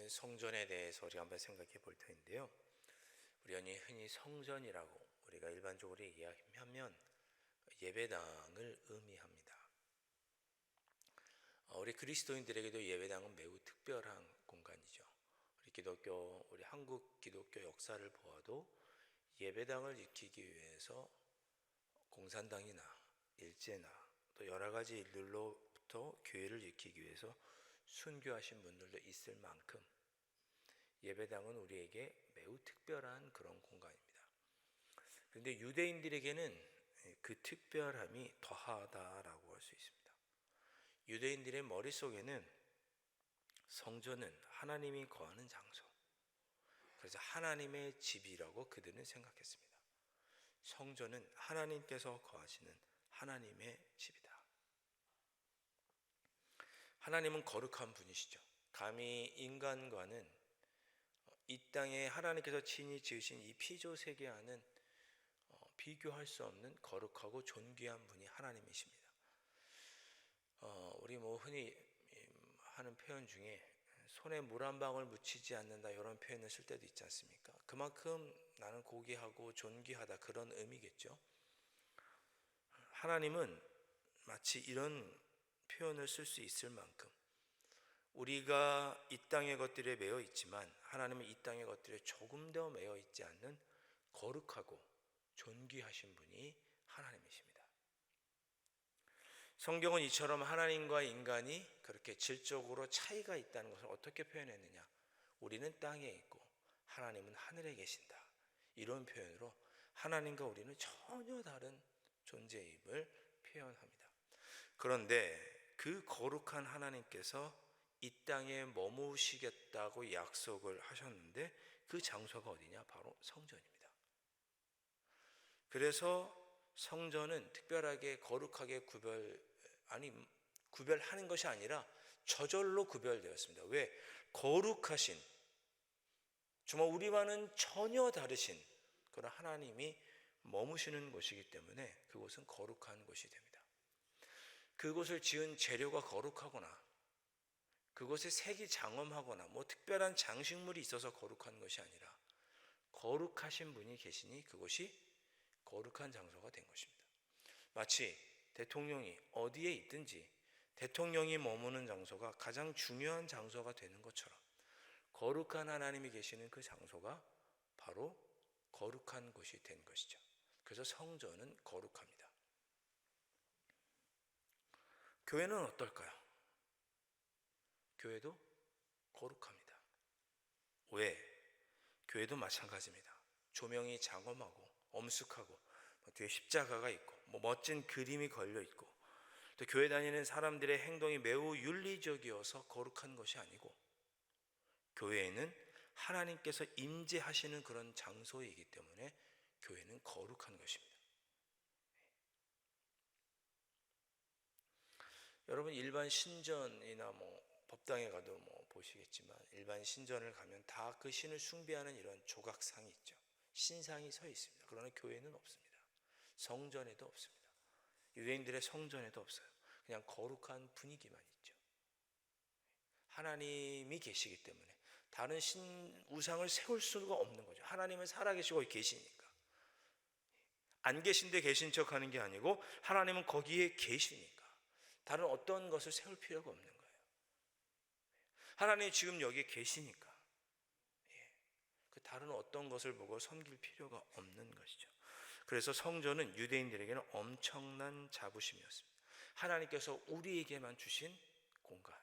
성전에 대해서 우리가 한번 생각해 볼 텐데요. 우리가 흔히 성전이라고 우리가 일반적으로 얘기하면 예배당을 의미합니다. 우리 그리스도인들에게도 예배당은 매우 특별한 공간이죠. 우리 한국 기독교 역사를 보아도 예배당을 지키기 위해서 공산당이나 일제나 또 여러 가지 일들로부터 교회를 지키기 위해서 순교하신 분들도 있을 만큼 예배당은 우리에게 매우 특별한 그런 공간입니다. 그런데 유대인들에게는 그 특별함이 더하다라고 할 수 있습니다. 유대인들의 머릿속에는 성전은 하나님이 거하는 장소, 그래서 하나님의 집이라고 그들은 생각했습니다. 성전은 하나님께서 거하시는 하나님의 집이다. 하나님은 거룩한 분이시죠. 감히 인간과는 이 땅에 하나님께서 친히 지으신 이 피조세계와는 비교할 수 없는 거룩하고 존귀한 분이 하나님이십니다. 우리 흔히 하는 표현 중에 손에 물 한 방울 묻히지 않는다 이런 표현을 쓸 때도 있지 않습니까? 그만큼 나는 고귀하고 존귀하다 그런 의미겠죠. 하나님은 마치 이런 표현을 쓸 수 있을 만큼 우리가 이 땅의 것들에 매여 있지만 하나님은 이 땅의 것들에 조금 더 매여 있지 않는 거룩하고 존귀하신 분이 하나님이십니다. 성경은 이처럼 하나님과 인간이 그렇게 질적으로 차이가 있다는 것을 어떻게 표현했느냐? 우리는 땅에 있고 하나님은 하늘에 계신다. 이런 표현으로 하나님과 우리는 전혀 다른 존재임을 표현합니다. 그런데 그 거룩한 하나님께서 이 땅에 머무시겠다고 약속을 하셨는데 그 장소가 어디냐? 바로 성전입니다. 그래서 성전은 특별하게 거룩하게 구별하는 것이 아니라 저절로 구별되었습니다. 왜? 거룩하신, 정말 우리와는 전혀 다르신 그러나 하나님이 머무시는 곳이기 때문에 그곳은 거룩한 곳이 됩니다. 그곳을 지은 재료가 거룩하거나 그곳에 색이 장엄하거나 특별한 장식물이 있어서 거룩한 것이 아니라 거룩하신 분이 계시니 그곳이 거룩한 장소가 된 것입니다. 마치 대통령이 어디에 있든지 대통령이 머무는 장소가 가장 중요한 장소가 되는 것처럼 거룩한 하나님이 계시는 그 장소가 바로 거룩한 곳이 된 것이죠. 그래서 성전은 거룩합니다. 교회는 어떨까요? 교회도 거룩합니다. 왜? 교회도 마찬가지입니다. 조명이 장엄하고 엄숙하고 뒤에 십자가가 있고 멋진 그림이 걸려 있고 또 교회 다니는 사람들의 행동이 매우 윤리적이어서 거룩한 것이 아니고 교회에는 하나님께서 임재하시는 그런 장소이기 때문에 교회는 거룩한 것입니다. 여러분 일반 신전이나 법당에 가도 보시겠지만 일반 신전을 가면 다 그 신을 숭배하는 이런 조각상이 있죠. 신상이 서 있습니다. 그러나 교회는 없습니다. 성전에도 없습니다. 유대인들의 성전에도 없어요. 그냥 거룩한 분위기만 있죠. 하나님이 계시기 때문에 다른 우상을 세울 수가 없는 거죠. 하나님은 살아계시고 계시니까. 안 계신데 계신 척하는 게 아니고 하나님은 거기에 계시니까 다른 어떤 것을 세울 필요가 없는 거예요. 하나님이 지금 여기에 계시니까 그 다른 어떤 것을 보고 섬길 필요가 없는 것이죠. 그래서 성전은 유대인들에게는 엄청난 자부심이었습니다. 하나님께서 우리에게만 주신 공간,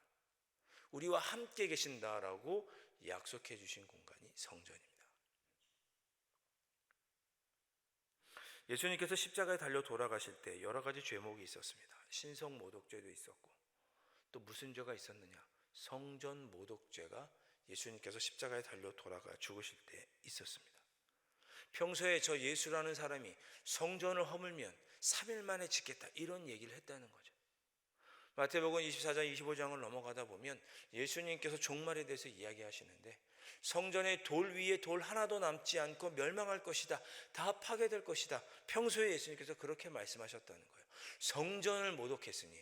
우리와 함께 계신다라고 약속해 주신 공간이 성전입니다. 예수님께서 십자가에 달려 돌아가실 때 여러 가지 죄목이 있었습니다. 신성 모독죄도 있었고 또 무슨 죄가 있었느냐? 성전 모독죄가 예수님께서 십자가에 달려 돌아가 죽으실 때 있었습니다. 평소에 저 예수라는 사람이 성전을 허물면 3일 만에 짓겠다 이런 얘기를 했다는 거죠. 마태복음 24장 25장을 넘어가다 보면 예수님께서 종말에 대해서 이야기하시는데 성전의 돌 위에 돌 하나도 남지 않고 멸망할 것이다. 다 파괴될 것이다. 평소에 예수님께서 그렇게 말씀하셨다는 거예요. 성전을 모독했으니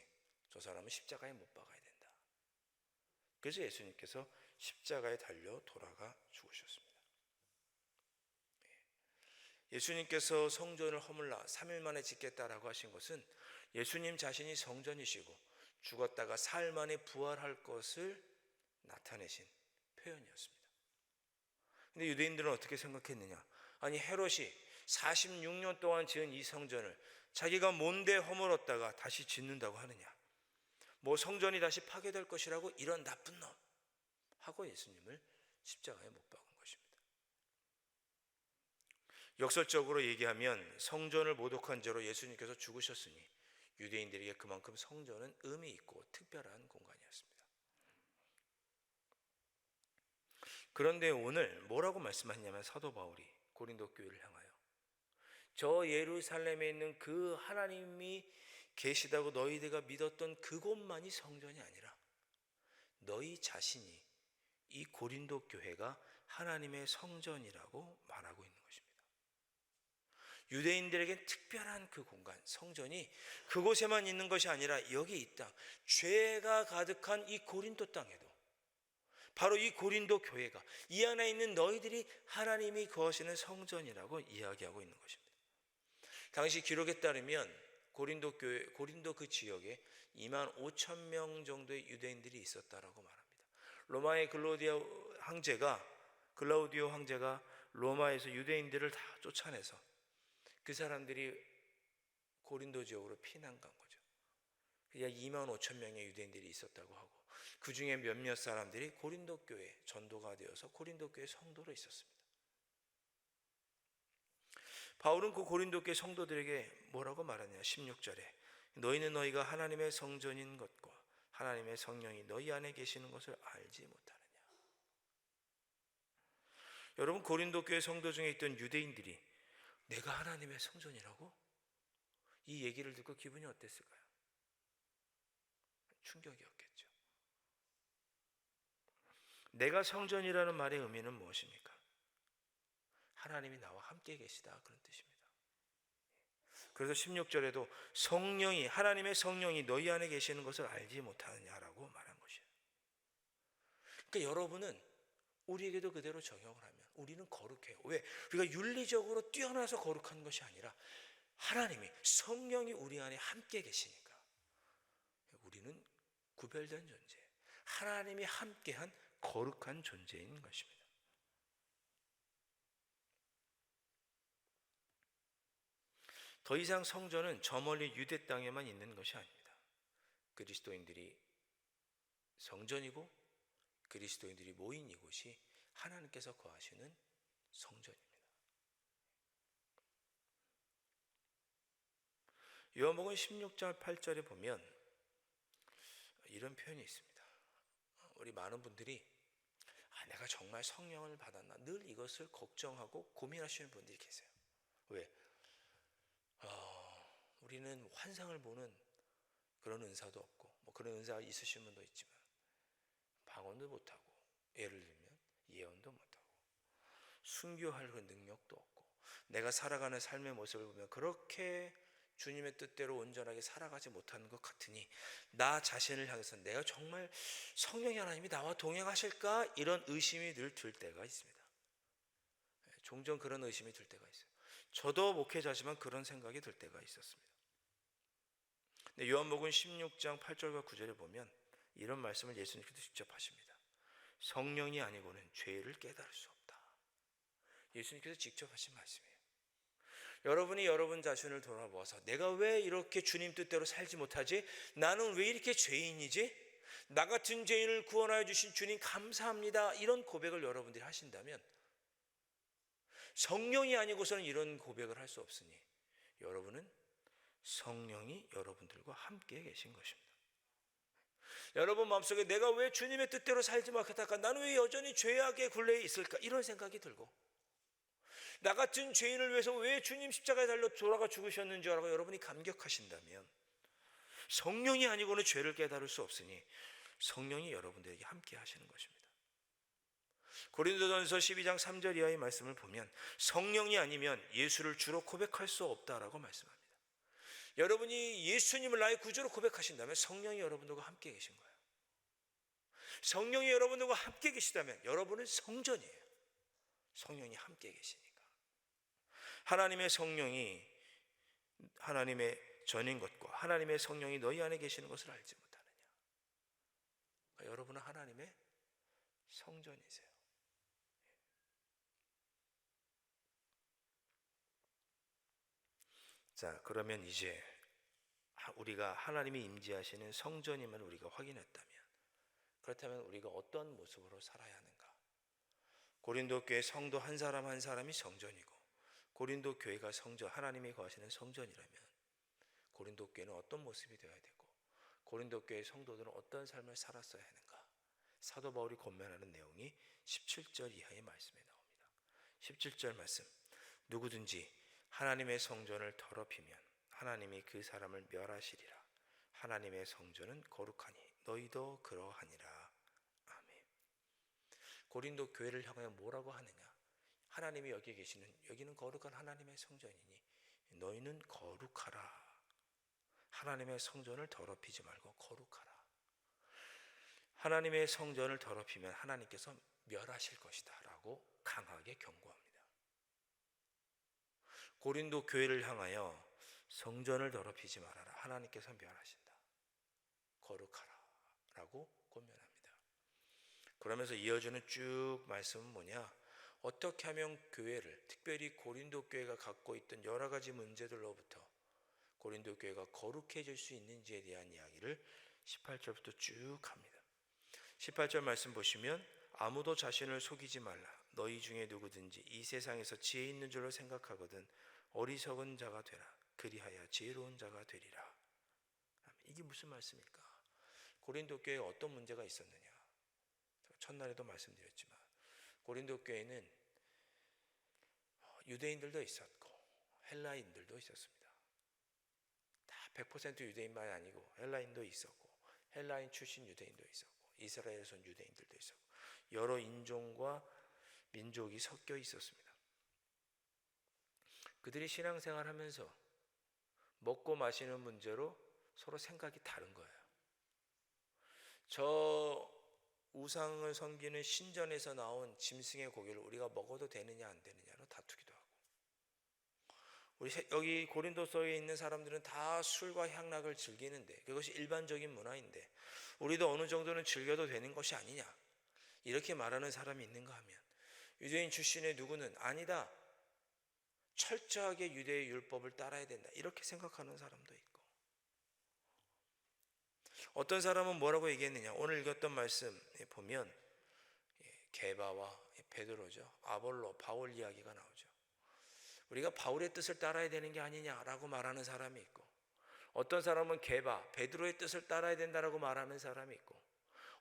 저 사람은 십자가에 못 박아야 된다. 그래서 예수님께서 십자가에 달려 돌아가 죽으셨습니다. 예수님께서 성전을 허물라 3일 만에 짓겠다라고 하신 것은 예수님 자신이 성전이시고 죽었다가 사흘 만에 부활할 것을 나타내신 표현이었습니다. 근데 유대인들은 어떻게 생각했느냐? 아니 헤롯이 46년 동안 지은 이 성전을 자기가 뭔데 허물었다가 다시 짓는다고 하느냐? 성전이 다시 파괴될 것이라고 이런 나쁜 놈 하고 예수님을 십자가에 못 박은 것입니다. 역설적으로 얘기하면 성전을 모독한 죄로 예수님께서 죽으셨으니 유대인들에게 그만큼 성전은 의미 있고 특별한 공간이었습니다. 그런데 오늘 뭐라고 말씀하냐면 사도 바울이 고린도 교회를 향하여 저 예루살렘에 있는 그 하나님이 계시다고 너희들가 믿었던 그곳만이 성전이 아니라 너희 자신이 이 고린도 교회가 하나님의 성전이라고 말하고 있는 것입니다. 유대인들에겐 특별한 그 공간, 성전이 그곳에만 있는 것이 아니라 여기 이 땅, 죄가 가득한 이 고린도 땅에도 바로 이 고린도 교회가 이 안에 있는 너희들이 하나님이 거하시는 성전이라고 이야기하고 있는 것입니다. 당시 기록에 따르면 고린도 그 지역에 2만 5천 명 정도의 유대인들이 있었다라고 말합니다. 로마의 글라우디오 황제가 로마에서 유대인들을 다 쫓아내서 그 사람들이 고린도 지역으로 피난 간 거죠. 약 2만 5천 명의 유대인들이 있었다고 하고 그 중에 몇몇 사람들이 고린도 교회 전도가 되어서 고린도 교회 성도로 있었습니다. 바울은 그 고린도 교회 성도들에게 뭐라고 말하냐? 16절에 너희는 너희가 하나님의 성전인 것과 하나님의 성령이 너희 안에 계시는 것을 알지 못하느냐? 여러분 고린도 교회 성도 중에 있던 유대인들이 내가 하나님의 성전이라고? 이 얘기를 듣고 기분이 어땠을까요? 충격이었겠죠. 내가 성전이라는 말의 의미는 무엇입니까? 하나님이 나와 함께 계시다, 그런 뜻입니다. 그래서 16절에도 성령이, 하나님의 성령이 너희 안에 계시는 것을 알지 못하느냐라고 말한 것이에요. 그러니까 여러분은 우리에게도 그대로 적용을 하면 우리는 거룩해요. 왜? 우리가 윤리적으로 뛰어나서 거룩한 것이 아니라 하나님이, 성령이 우리 안에 함께 계시니까 우리는 구별된 존재, 하나님이 함께한 거룩한 존재인 것입니다. 더 이상 성전은 저 멀리 유대 땅에만 있는 것이 아닙니다. 그리스도인들이 성전이고 그리스도인들이 모인 이곳이 하나님께서 거하시는 성전입니다. 요한복음 16장 8절에 보면 이런 표현이 있습니다. 우리 많은 분들이 내가 정말 성령을 받았나, 늘 이것을 걱정하고 고민하시는 분들이 계세요. 왜? 우리는 환상을 보는 그런 은사도 없고, 뭐 그런 은사가 있으신 분도 있지만 방언도 못하고, 예를 들면 예언도 못하고, 순교할 그 능력도 없고, 내가 살아가는 삶의 모습을 보면 그렇게 주님의 뜻대로 온전하게 살아가지 못하는 것 같으니 나 자신을 향해서 내가 정말 성령의 하나님이 나와 동행하실까, 이런 의심이 늘 들 때가 있습니다. 종종 그런 의심이 들 때가 있어요. 저도 목회자지만 그런 생각이 들 때가 있었습니다. 요한복음 16장 8절과 9절에 보면 이런 말씀을 예수님께서 직접 하십니다. 성령이 아니고는 죄를 깨달을 수 없다. 예수님께서 직접 하신 말씀이에요. 여러분이 여러분 자신을 돌아보아서 내가 왜 이렇게 주님 뜻대로 살지 못하지? 나는 왜 이렇게 죄인이지? 나 같은 죄인을 구원하여 주신 주님 감사합니다, 이런 고백을 여러분들이 하신다면, 성령이 아니고서는 이런 고백을 할 수 없으니 여러분은 성령이 여러분들과 함께 계신 것입니다. 여러분 마음속에 내가 왜 주님의 뜻대로 살지 못할까, 나는 왜 여전히 죄악의 굴레에 있을까, 이런 생각이 들고, 나 같은 죄인을 위해서 왜 주님 십자가에 달려 돌아가 죽으셨는지 알고 여러분이 감격하신다면 성령이 아니고는 죄를 깨달을 수 없으니 성령이 여러분들에게 함께 하시는 것입니다. 고린도전서 12장 3절 이하의 말씀을 보면 성령이 아니면 예수를 주로 고백할 수 없다라고 말씀합니다. 여러분이 예수님을 나의 구주로 고백하신다면 성령이 여러분들과 함께 계신 거예요. 성령이 여러분들과 함께 계시다면 여러분은 성전이에요. 성령이 함께 계시니까. 하나님의 성령이 하나님의 전인 것과 하나님의 성령이 너희 안에 계시는 것을 알지 못하느냐. 그러니까 여러분은 하나님의 성전이세요. 자, 그러면 이제 우리가 하나님이 임재하시는 성전임을 우리가 확인했다면, 그렇다면 우리가 어떤 모습으로 살아야 하는가? 고린도 교회 성도 한 사람 한 사람이 성전이고, 고린도 교회가 성전, 하나님이 거하시는 성전이라면 고린도 교회는 어떤 모습이 되어야 되고, 고린도 교회 성도들은 어떤 삶을 살았어야 하는가? 사도 바울이 권면하는 내용이 17절 이하의 말씀에 나옵니다. 17절 말씀, 누구든지 하나님의 성전을 더럽히면 하나님이 그 사람을 멸하시리라. 하나님의 성전은 거룩하니 너희도 그러하니라. 아멘. 고린도 교회를 향하여 뭐라고 하느냐? 하나님이 여기 계시는, 여기는 거룩한 하나님의 성전이니 너희는 거룩하라. 하나님의 성전을 더럽히지 말고 거룩하라. 하나님의 성전을 더럽히면 하나님께서 멸하실 것이다 라고 강하게 경고합니다. 고린도 교회를 향하여 성전을 더럽히지 말아라. 하나님께서 멸하신다. 거룩하라 라고 권면합니다. 그러면서 이어지는 쭉 말씀은 뭐냐? 어떻게 하면 교회를, 특별히 고린도 교회가 갖고 있던 여러 가지 문제들로부터 고린도 교회가 거룩해질 수 있는지에 대한 이야기를 18절부터 쭉 합니다. 18절 말씀 보시면 아무도 자신을 속이지 말라. 너희 중에 누구든지 이 세상에서 지혜 있는 줄로 생각하거든 어리석은 자가 되라. 그리하여 지혜로운 자가 되리라. 이게 무슨 말씀일까? 고린도 교회에 어떤 문제가 있었느냐? 첫날에도 말씀드렸지만 고린도 교회는 유대인들도 있었고 헬라인들도 있었습니다. 다 100% 유대인만이 아니고 헬라인도 있었고 헬라인 출신 유대인도 있었고 이스라엘에서 온 유대인들도 있었고 여러 인종과 민족이 섞여 있었습니다. 그들이 신앙생활하면서 먹고 마시는 문제로 서로 생각이 다른 거예요. 저 우상을 섬기는 신전에서 나온 짐승의 고기를 우리가 먹어도 되느냐 안 되느냐로 다투기도 하고, 우리 여기 고린도서에 있는 사람들은 다 술과 향락을 즐기는데 그것이 일반적인 문화인데 우리도 어느 정도는 즐겨도 되는 것이 아니냐, 이렇게 말하는 사람이 있는가 하면, 유대인 출신의 누구는 아니다, 철저하게 유대의 율법을 따라야 된다, 이렇게 생각하는 사람도 있고, 어떤 사람은 뭐라고 얘기했느냐, 오늘 읽었던 말씀 보면 게바와 베드로죠, 아볼로, 바울 이야기가 나오죠. 우리가 바울의 뜻을 따라야 되는 게 아니냐라고 말하는 사람이 있고, 어떤 사람은 게바, 베드로의 뜻을 따라야 된다라고 말하는 사람이 있고,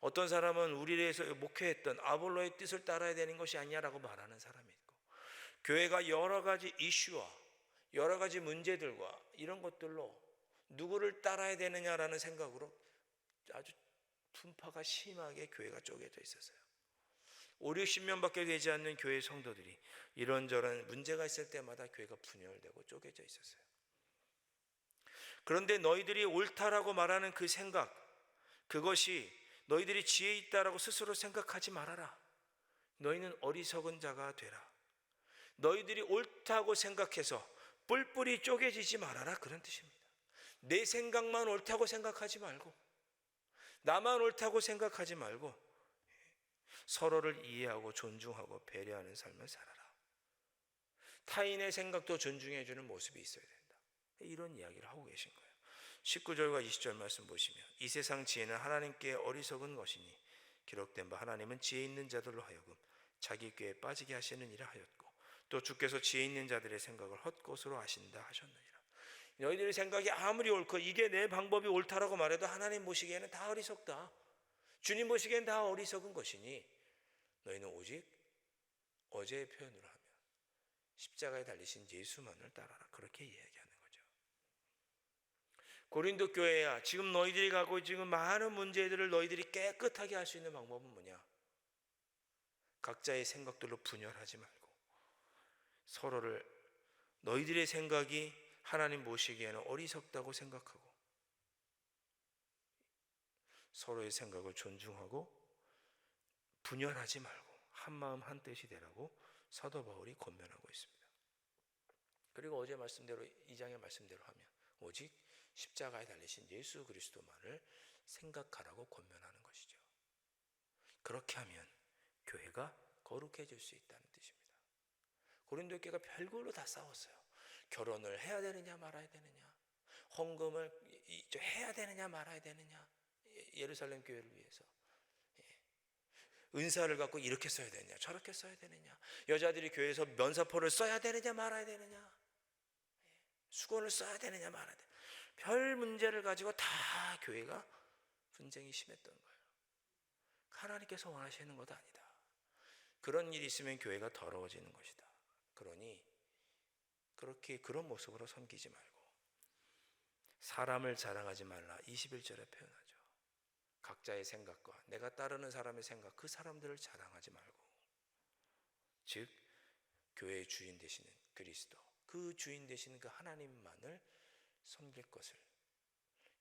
어떤 사람은 우리에서 목회했던 아볼로의 뜻을 따라야 되는 것이 아니냐라고 말하는 사람이 있고, 교회가 여러 가지 이슈와 여러 가지 문제들과 이런 것들로 누구를 따라야 되느냐라는 생각으로 아주 분파가 심하게 교회가 쪼개져 있었어요. 5, 60명밖에 되지 않는 교회 성도들이 이런저런 문제가 있을 때마다 교회가 분열되고 쪼개져 있었어요. 그런데 너희들이 옳다라고 말하는 그 생각, 그것이 너희들이 지혜 있다라고 스스로 생각하지 말아라. 너희는 어리석은 자가 되라. 너희들이 옳다고 생각해서 뿔뿔이 쪼개지지 말아라, 그런 뜻입니다. 내 생각만 옳다고 생각하지 말고, 나만 옳다고 생각하지 말고 서로를 이해하고 존중하고 배려하는 삶을 살아라. 타인의 생각도 존중해주는 모습이 있어야 된다, 이런 이야기를 하고 계신 거예요. 19절과 20절 말씀 보시면, 이 세상 지혜는 하나님께 어리석은 것이니 기록된 바 하나님은 지혜 있는 자들로 하여금 자기 꾀에 빠지게 하시느니라 하였고, 또 주께서 지혜 있는 자들의 생각을 헛것으로 하신다 하셨느니라. 너희들의 생각이 아무리 옳고 이게 내 방법이 옳다라고 말해도 하나님 보시기에는 다 어리석다, 주님 보시기에는 다 어리석은 것이니 너희는 오직 어제의 표현으로 하면 십자가에 달리신 예수만을 따라라, 그렇게 이야기하는 거죠. 고린도 교회야, 지금 너희들이 가고 지금 많은 문제들을 너희들이 깨끗하게 할 수 있는 방법은 뭐냐? 각자의 생각들로 분열하지 말고 서로를, 너희들의 생각이 하나님 보시기에는 어리석다고 생각하고 서로의 생각을 존중하고 분열하지 말고 한마음 한뜻이 되라고 사도 바울이 권면하고 있습니다. 그리고 어제 말씀대로, 2장의 말씀대로 하면 오직 십자가에 달리신 예수 그리스도만을 생각하라고 권면하는 것이죠. 그렇게 하면 교회가 거룩해질 수 있다는 뜻입니다. 고린도 교회가 별걸로 다 싸웠어요. 결혼을 해야 되느냐 말아야 되느냐, 헌금을 해야 되느냐 말아야 되느냐, 예루살렘 교회를 위해서 은사를 갖고 이렇게 써야 되느냐 저렇게 써야 되느냐, 여자들이 교회에서 면사포를 써야 되느냐 말아야 되느냐, 수건을 써야 되느냐 말아야 되느냐, 별 문제를 가지고 다 교회가 분쟁이 심했던 거예요. 하나님께서 원하시는 것도 아니다. 그런 일이 있으면 교회가 더러워지는 것이다. 그러니 그렇게 그런 모습으로 섬기지 말고 사람을 자랑하지 말라, 21절에 표현하죠. 각자의 생각과 내가 따르는 사람의 생각, 그 사람들을 자랑하지 말고, 즉 교회의 주인 되시는 그리스도, 그 주인 되시는 그 하나님만을 섬길 것을,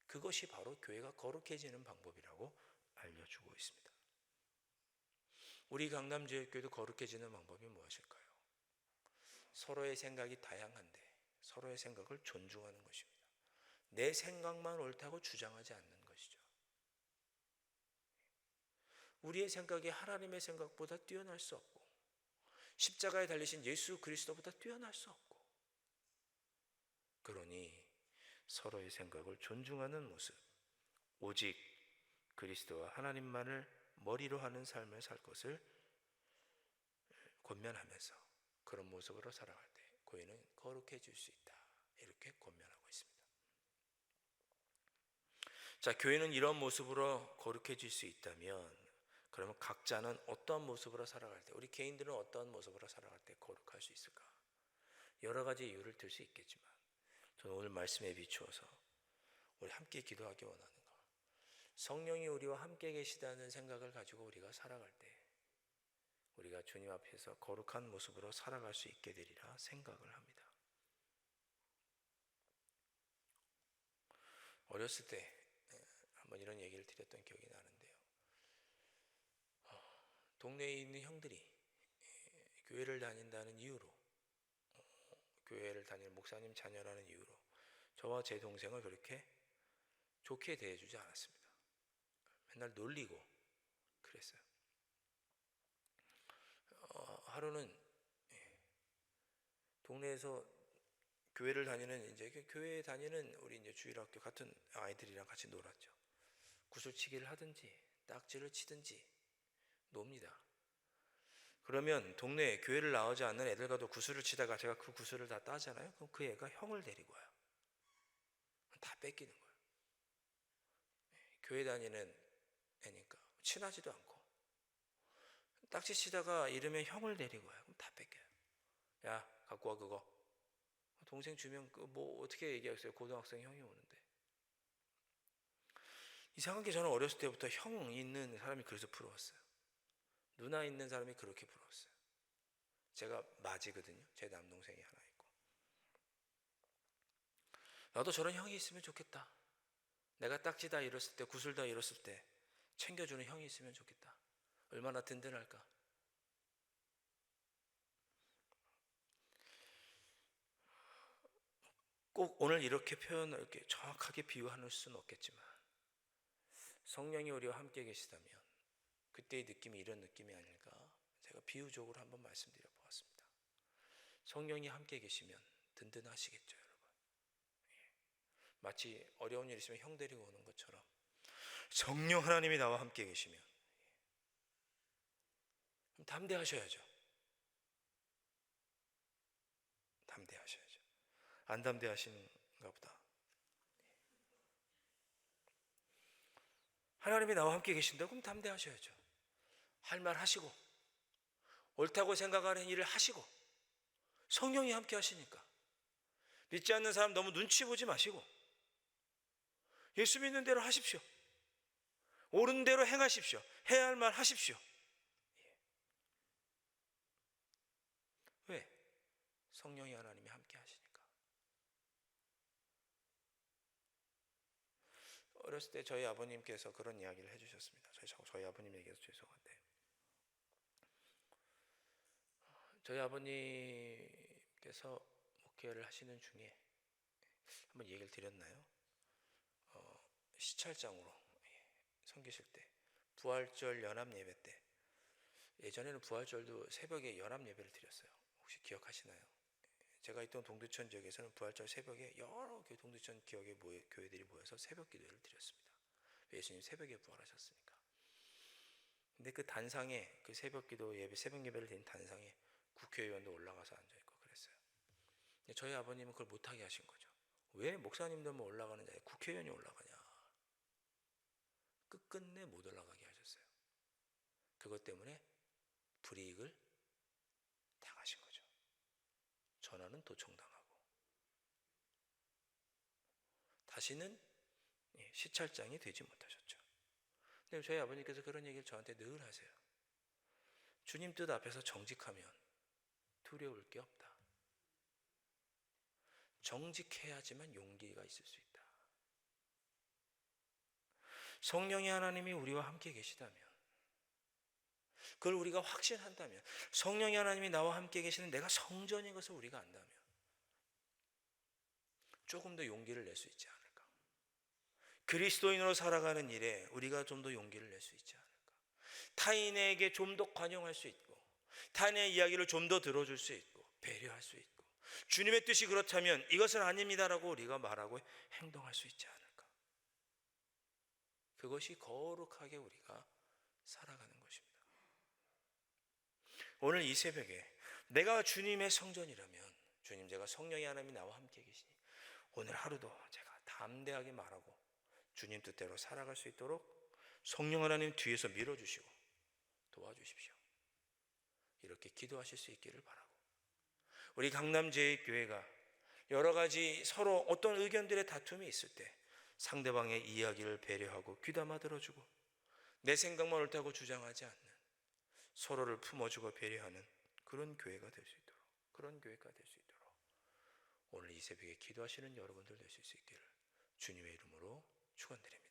그것이 바로 교회가 거룩해지는 방법이라고 알려주고 있습니다. 우리 강남제일교회도 거룩해지는 방법이 무엇일까요? 서로의 생각이 다양한데 서로의 생각을 존중하는 것입니다. 내 생각만 옳다고 주장하지 않는 것이죠. 우리의 생각이 하나님의 생각보다 뛰어날 수 없고 십자가에 달리신 예수 그리스도보다 뛰어날 수 없고, 그러니 서로의 생각을 존중하는 모습, 오직 그리스도와 하나님만을 머리로 하는 삶을 살 것을 권면하면서 그런 모습으로 살아갈 때 교회는 거룩해질 수 있다, 이렇게 권면하고 있습니다. 자, 교회는 이런 모습으로 거룩해질 수 있다면 그러면 각자는 어떤 모습으로 살아갈 때, 우리 개인들은 어떤 모습으로 살아갈 때 거룩할 수 있을까? 여러 가지 이유를 들 수 있겠지만 저는 오늘 말씀에 비추어서 우리 함께 기도하기 원하는 것, 성령이 우리와 함께 계시다는 생각을 가지고 우리가 살아갈 때 우리가 주님 앞에서 거룩한 모습으로 살아갈 수 있게 되리라 생각을 합니다. 어렸을 때 한번 이런 얘기를 드렸던 기억이 나는데요. 동네에 있는 형들이 교회를 다닌다는 이유로, 교회를 다니는 목사님 자녀라는 이유로 저와 제 동생을 그렇게 좋게 대해주지 않았습니다. 맨날 놀리고 그랬어요. 하루는 동네에서 교회를 다니는 이제 교회에 다니는 우리 이제 주일학교 같은 아이들이랑 같이 놀았죠. 구슬치기를 하든지 딱지를 치든지 놉니다. 그러면 동네에 교회를 나오지 않는 애들과도 구슬을 치다가 제가 그 구슬을 다 따잖아요. 그럼 그 애가 형을 데리고 와요. 다 뺏기는 거예요. 교회 다니는 애니까 친하지도 않고 딱지 치다가 이러면 형을 데리고 와요. 그럼 다 뺏겨요. 야, 갖고 와 그거. 동생 주면 뭐 어떻게 얘기하겠어요? 고등학생 형이 오는데. 이상한 게 저는 어렸을 때부터 형 있는 사람이 그래서 부러웠어요. 누나 있는 사람이 그렇게 부러웠어요. 제가 맞이거든요. 제 남동생이 하나 있고. 나도 저런 형이 있으면 좋겠다. 내가 딱지 다 잃었을 때, 구슬 다 잃었을 때 챙겨주는 형이 있으면 좋겠다. 얼마나 든든할까. 꼭 오늘 이렇게 이렇게 정확하게 비유할 수는 없겠지만 성령이 우리와 함께 계시다면 그때의 느낌이 이런 느낌이 아닐까. 제가 비유적으로 한번 말씀드려 보았습니다. 성령이 함께 계시면 든든하시겠죠, 여러분. 마치 어려운 일 있으면 형 데리고 오는 것처럼 성령 하나님이 나와 함께 계시면 담대하셔야죠. 담대하셔야죠. 안 담대하신가 보다. 하나님이 나와 함께 계신다고 그럼 담대하셔야죠. 할 말 하시고 옳다고 생각하는 일을 하시고 성령이 함께 하시니까 믿지 않는 사람 너무 눈치 보지 마시고 예수 믿는 대로 하십시오. 옳은 대로 행하십시오. 해야 할 말 하십시오. 왜? 성령이 하나님이 함께 하시니까. 어렸을 때 저희 아버님께서 그런 이야기를 해주셨습니다. 저희 아버님 얘기해서 죄송한데 저희 아버님께서 목회를 하시는 중에 한번 얘기를 드렸나요? 시찰장으로 섬기실 때 부활절 연합 예배 때 예전에는 부활절도 새벽에 연합 예배를 드렸어요. 혹시 기억하시나요? 제가 있던 동두천 지역에서는 부활절 새벽에 여러 동두천 지역의 교회들이 모여서 새벽 기도를 드렸습니다. 예수님 새벽에 부활하셨으니까. 근데 그 단상에 그 새벽 기도 예배 새벽 예배를 드린 단상에 국회의원도 올라가서 앉아 있고 그랬어요. 근데 저희 아버님은 그걸 못하게 하신 거죠. 왜 목사님들만 올라가는 자리에 국회의원이 올라가냐? 끝끝내 못 올라가게 하셨어요. 그것 때문에 불이익을 당하신 거죠. 전화는 도청당하고 다시는 시찰장이 되지 못하셨죠. 근데 저희 아버님께서 그런 얘기를 저한테 늘 하세요. 주님 뜻 앞에서 정직하면 두려울 게 없다. 정직해야지만 용기가 있을 수 있다. 성령의 하나님이 우리와 함께 계시다면, 그걸 우리가 확신한다면, 성령의 하나님이 나와 함께 계시는 내가 성전인 것을 우리가 안다면 조금 더 용기를 낼 수 있지 않을까. 그리스도인으로 살아가는 일에 우리가 좀 더 용기를 낼 수 있지 않을까. 타인에게 좀 더 관용할 수 있고 타인의 이야기를 좀 더 들어줄 수 있고 배려할 수 있고 주님의 뜻이 그렇다면 이것은 아닙니다라고 우리가 말하고 행동할 수 있지 않을까. 그것이 거룩하게 우리가 살아가는 것입니다. 오늘 이 새벽에 내가 주님의 성전이라면 주님 제가 성령의 하나님이 나와 함께 계시니 오늘 하루도 제가 담대하게 말하고 주님 뜻대로 살아갈 수 있도록 성령 하나님 뒤에서 밀어주시고 도와주십시오. 이렇게 기도하실 수 있기를 바라고 우리 강남제일교회가 여러 가지 서로 어떤 의견들의 다툼이 있을 때 상대방의 이야기를 배려하고 귀담아 들어주고 내 생각만 옳다고 주장하지 않는 서로를 품어주고 배려하는 그런 교회가 될 수 있도록 그런 교회가 될 수 있도록 오늘 이 새벽에 기도하시는 여러분들 되실 수 있기를 주님의 이름으로 축원드립니다.